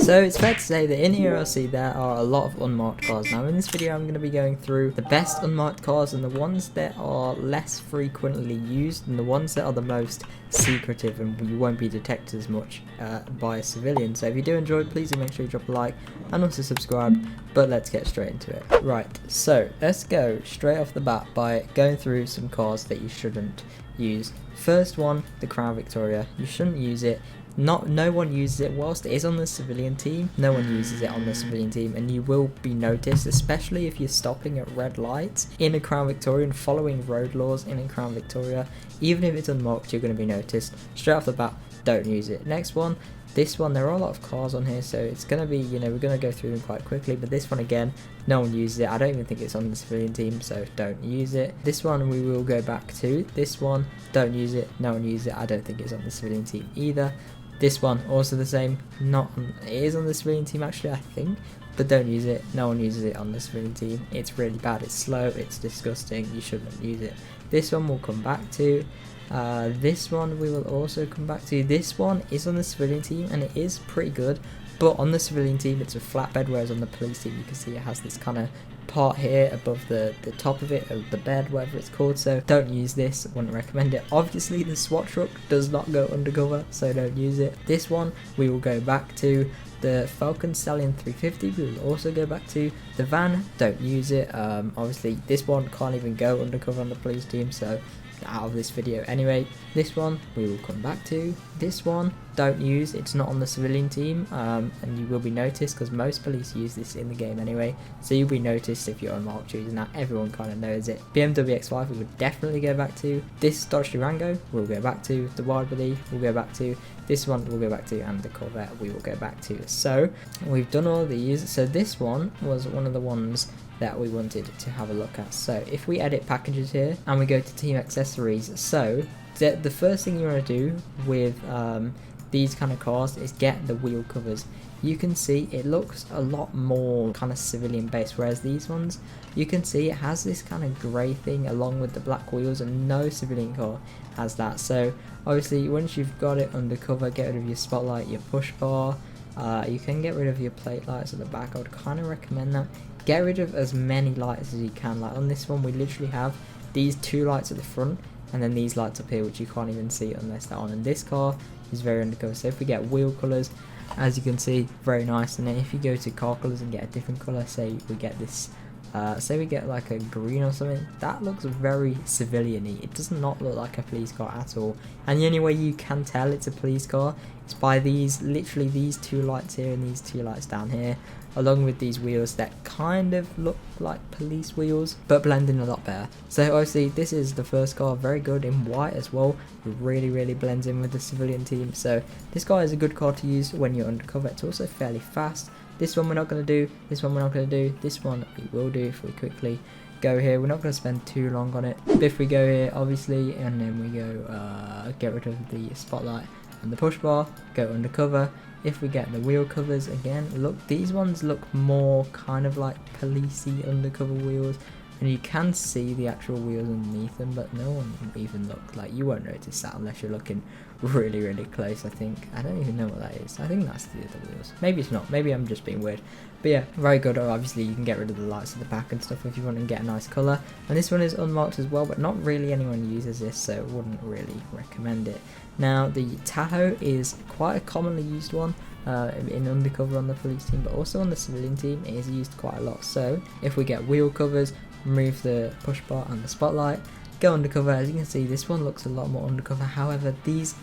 So it's fair to say that in Erlc there are a lot of unmarked cars. Now in this video I'm going to be going through the best unmarked cars and the ones that are less frequently used and the ones that are the most secretive and you won't be detected as much by a civilian. So if you do enjoy, please do make sure you drop a like and also subscribe, but let's get straight into it. Right, so let's go straight off the bat by going through some cars that you shouldn't use. First one, the Crown Victoria. You shouldn't use it. No one uses it. Whilst it is on the civilian team, no one uses it on the civilian team, and you will be noticed, especially if you're stopping at red lights in a Crown Victoria and following road laws in a Crown Victoria. Even if it's unmarked, you're going to be noticed. Straight off the bat, don't use it. Next one, this one, there are a lot of cars on here, so it's going to be, we're going to go through them quite quickly, but this one again, no one uses it. I don't even think it's on the civilian team, so don't use it. This one we will go back to. This one, don't use it. No one uses it. I don't think it's on the civilian team either. This one, also the same, it is on the civilian team actually, I think, but don't use it. No one uses it on the civilian team. It's really bad, it's slow, it's disgusting, you shouldn't use it. This one we'll come back to. This one we will also come back to. This one is on the civilian team and it is pretty good, but on the civilian team it's a flatbed, whereas on the police team you can see it has this kind of part here above the top of it, the bed, whatever it's called. So don't use this, wouldn't recommend it. Obviously the SWAT truck does not go undercover, so don't use it. This one we will go back to. The Falcon Stallion 350 we will also go back to. The van, don't use it. Obviously this one can't even go undercover on the police team, so out of this video anyway. This one we will come back to. This one don't use, it's not on the civilian team, and you will be noticed because most police use this in the game anyway, so you'll be noticed if you're unmarked using that. Everyone kind of knows it. BMW X5 we would definitely go back to. This Dodge Durango we'll go back to. The Wildberry we'll go back to. This one we'll go back to, and the Corvette we will go back to. So we've done all these. So this one was one of the ones that we wanted to have a look at. So if we edit packages here and we go to team accessories, so the first thing you want to do with these kind of cars is get the wheel covers. You can see it looks a lot more kind of civilian based, whereas these ones you can see it has this kind of grey thing along with the black wheels, and no civilian car has that. So obviously once you've got it undercover, get rid of your spotlight, your push bar, you can get rid of your plate lights at the back. I would kind of recommend that. Get rid of as many lights as you can. Like on this one we literally have these two lights at the front and then these lights up here which you can't even see unless they're on, and this car is very undercover. So if we get wheel colours, as you can see, very nice. And then if you go to car colours and get a different colour, say we get this, say we get like a green or something, that looks very civilian-y. It does not look like a police car at all, and the only way you can tell it's a police car is by these, literally these two lights here and these two lights down here, along with these wheels that kind of look like police wheels but blend in a lot better. So obviously this is the first car, very good in white as well. It really blends in with the civilian team, so this car is a good car to use when you're undercover. It's also fairly fast. This one we're not going to do, this one we're not going to do, this one we will do if we quickly go here. We're not going to spend too long on it, but if we go here obviously and then we go get rid of the spotlight and the push bar, go undercover. If we get the wheel covers again, look, these ones look more kind of like policey undercover wheels, and you can see the actual wheels underneath them, but no one even look, like you won't notice that unless you're looking really close. I think, I don't even know what that is. I think that's the other wheels. Maybe it's not, maybe I'm just being weird, but yeah, very good. Obviously you can get rid of the lights at the back and stuff if you want to get a nice colour, and this one is unmarked as well, but not really anyone uses this, so wouldn't really recommend it. Now the Tahoe is quite a commonly used one in undercover on the police team, but also on the civilian team it is used quite a lot. So if we get wheel covers, remove the push bar and the spotlight, go undercover. As you can see, this one looks a lot more undercover. However, these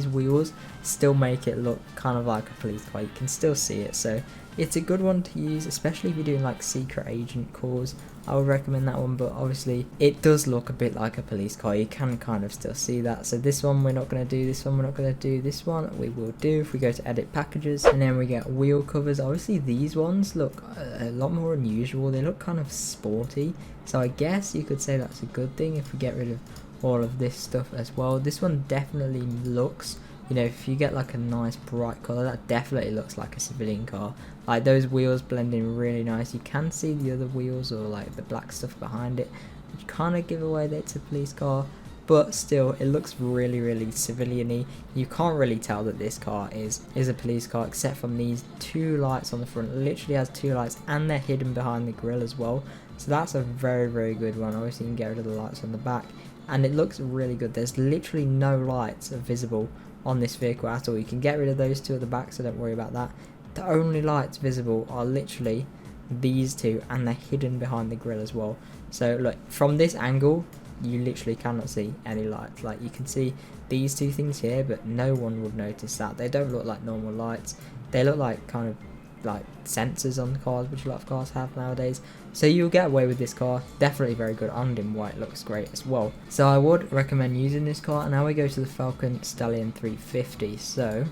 wheels still make it look kind of like a police car. You can still see it, so it's a good one to use, especially if you're doing like secret agent calls. I would recommend that one, but obviously it does look a bit like a police car. You can kind of still see that. So this one we're not going to do, this one we're not going to do, this one we will do. If we go to edit packages and then we get wheel covers, obviously these ones look a lot more unusual. They look kind of sporty, so I guess you could say that's a good thing if we get rid of all of this stuff as well. This one definitely looks, if you get like a nice bright colour, that definitely looks like a civilian car. Like those wheels blend in really nice. You can see the other wheels or like the black stuff behind it, which kind of give away that it's a police car. but still it looks really civilian-y. You can't really tell that this car is a police car, except from these two lights on the front. It literally has two lights, and they're hidden behind the grille as well, so that's a very good one. Obviously you can get rid of the lights on the back, and it looks really good. There's literally no lights visible on this vehicle at all. You can get rid of those two at the back, so don't worry about that. The only lights visible are literally these two, and they're hidden behind the grille as well. So look, from this angle you literally cannot see any lights. Like, you can see these two things here, but no one would notice that. They don't look like normal lights. They look like kind of like sensors on the cars, which a lot of cars have nowadays. So you'll get away with this car. Definitely very good, and in white looks great as well. So I would recommend using this car. And now we go to the Falcon Stallion 350. So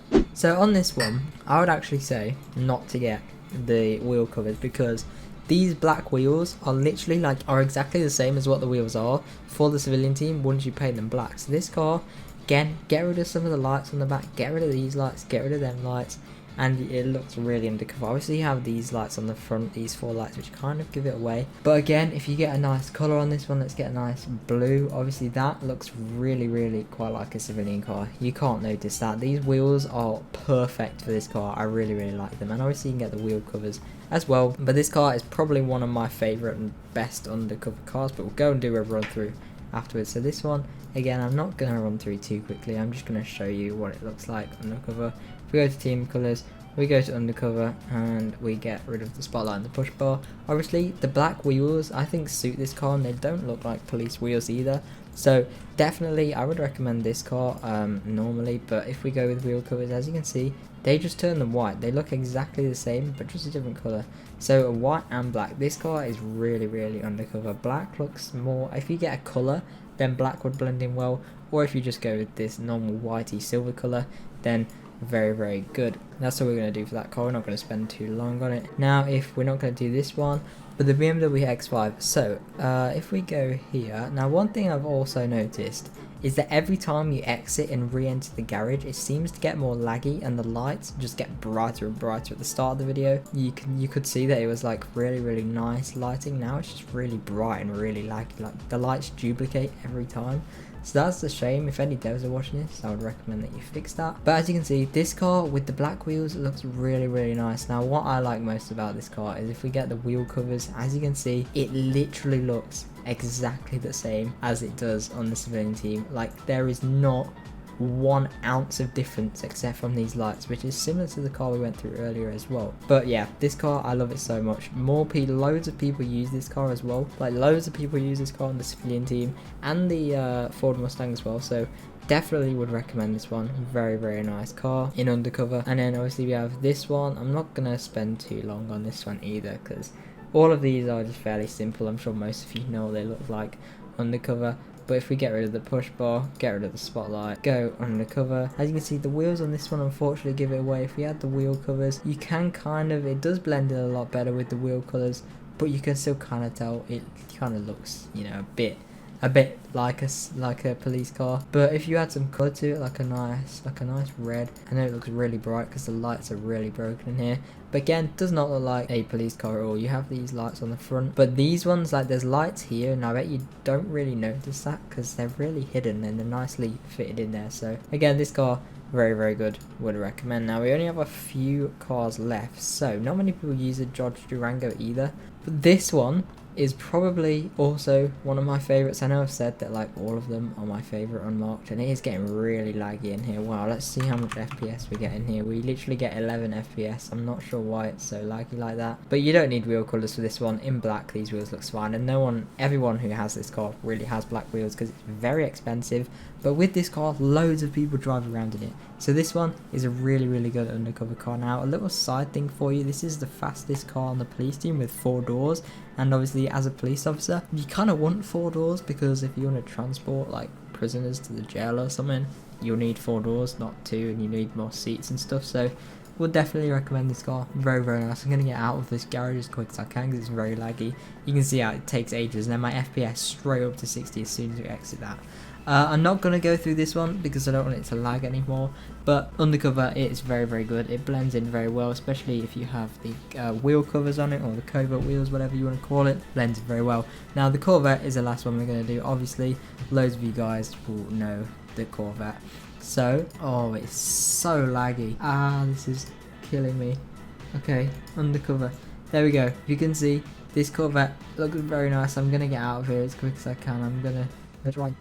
on this one, I would actually say not to get the wheel covers, because these black wheels are literally are exactly the same as what the wheels are for the civilian team once you paint them black. So this car, again, get rid of some of the lights on the back, get rid of these lights, get rid of them lights, and it looks really undercover. Obviously you have these lights on the front, these four lights, which kind of give it away. But again, if you get a nice colour on this one, let's get a nice blue. Obviously that looks really quite like a civilian car. You can't notice that. These wheels are perfect for this car. I really like them. And obviously you can get the wheel covers as well. But this car is probably one of my favourite and best undercover cars, but we'll go and do a run through afterwards. So this one, again, I'm not going to run through too quickly. I'm just going to show you what it looks like undercover. If we go to team colours, we go to undercover, and we get rid of the spotlight and the push bar. Obviously the black wheels I think suit this car, and they don't look like police wheels either. So definitely I would recommend this car normally. But if we go with wheel covers, as you can see, they just turn them white. They look exactly the same, but just a different colour. So white and black. This car is really undercover. Black looks more, if you get a colour, then black would blend in well, or if you just go with this normal whitey silver colour, then very good. That's what we're going to do for that car. We're not going to spend too long on it. Now, if we're not going to do this one, but the BMW X5. So if we go here, now one thing I've also noticed is that every time you exit and re-enter the garage, it seems to get more laggy, and the lights just get brighter and brighter. At the start of the video, you could see that it was like really nice lighting. Now it's just really bright and really laggy. Like, the lights duplicate every time. So that's a shame. If any devs are watching this, I would recommend that you fix that. But as you can see, this car with the black wheels, it looks really nice. Now what I like most about this car is if we get the wheel covers, as you can see, it literally looks exactly the same as it does on the civilian team. Like, there is not 1 ounce of difference except from these lights, which is similar to the car we went through earlier as well. But yeah, this car, I love it so much. Loads of people use this car as well. Like, loads of people use this car on the civilian team and the Ford Mustang as well. So definitely would recommend this one. Very nice car in undercover. And then obviously we have this one. I'm not gonna spend too long on this one either, because all of these are just fairly simple. I'm sure most of you know what they look like undercover. But if we get rid of the push bar, get rid of the spotlight, go undercover, as you can see, the wheels on this one unfortunately give it away. If we had the wheel covers, you can it does blend in a lot better with the wheel colours, but you can still kind of tell it kind of looks, you know, a bit like a police car. But if you add some colour to it, like a nice red, I know it looks really bright because the lights are really broken in here, but again, it does not look like a police car at all. You have these lights on the front, but these ones, like, there's lights here, and I bet you don't really notice that because they're really hidden and they're nicely fitted in there. So again, this car, very good, would recommend. Now we only have a few cars left, so not many people use a Dodge Durango either, but this one is probably also one of my favorites. I know I've said that like all of them are my favorite unmarked, and it is getting really laggy in here. Wow, let's see how much FPS we get in here. We literally get 11 FPS. I'm not sure why it's so laggy like that, but you don't need wheel colours for this one. In black, these wheels looks fine, and everyone who has this car really has black wheels because it's very expensive. But with this car, loads of people drive around in it. So this one is a really good undercover car. Now, a little side thing for you, this is the fastest car on the police team with 4 doors. And obviously, as a police officer, you kind of want 4 doors, because if you want to transport like prisoners to the jail or something, you'll need 4 doors, not 2, and you need more seats and stuff. So would definitely recommend this car. Very nice. I'm going to get out of this garage as quick as I can because it's very laggy. You can see how it takes ages, and then my FPS straight up to 60 as soon as you exit that. I'm not going to go through this one because I don't want it to lag anymore, but undercover, it's very, very good. It blends in very well, especially if you have the wheel covers on it, or the covert wheels, whatever you want to call it. Blends very well. Now the Corvette is the last one we're going to do. Obviously loads of you guys will know the Corvette, so it's so laggy. This is killing me. Okay, undercover, there we go. You can see this Corvette looks very nice. I'm gonna get out of here as quick as I can. I'm gonna if you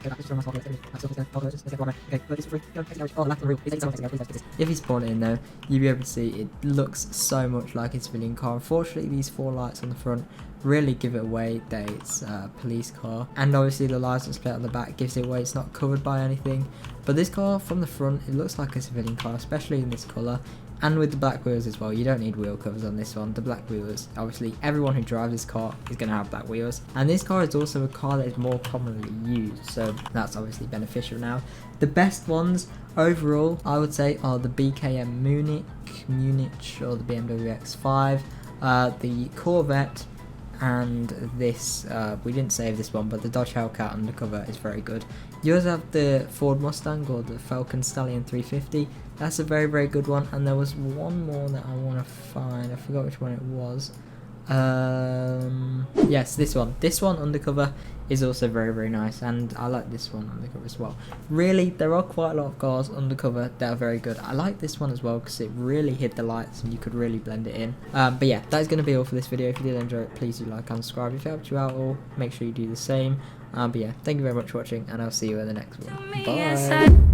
spawn it in though, you'll be able to see it looks so much like a civilian car. Unfortunately, these 4 lights on the front really give it away that it's a police car, and obviously the license plate on the back gives it away it's not covered by anything. But this car from the front, it looks like a civilian car, especially in this colour. And with the black wheels as well, you don't need wheel covers on this one. The black wheels, obviously everyone who drives this car is going to have black wheels. And this car is also a car that is more commonly used, so that's obviously beneficial now. The best ones overall, I would say, are the BKM Munich, or the BMW X5, the Corvette, and this, we didn't save this one, but the Dodge Hellcat undercover is very good. You also have the Ford Mustang, or the Falcon Stallion 350. That's a very, very good one. And there was one more that I want to find. I forgot which one it was. Yes, this one. This one undercover is also very, very nice, and I like this one undercover as well. Really, there are quite a lot of cars undercover that are very good. I like this one as well because it really hid the lights and you could really blend it in. But yeah, that is going to be all for this video. If you did enjoy it, please do like and subscribe. If it helped you out at all, make sure you do the same. But yeah, thank you very much for watching, and I'll see you in the next one. Bye.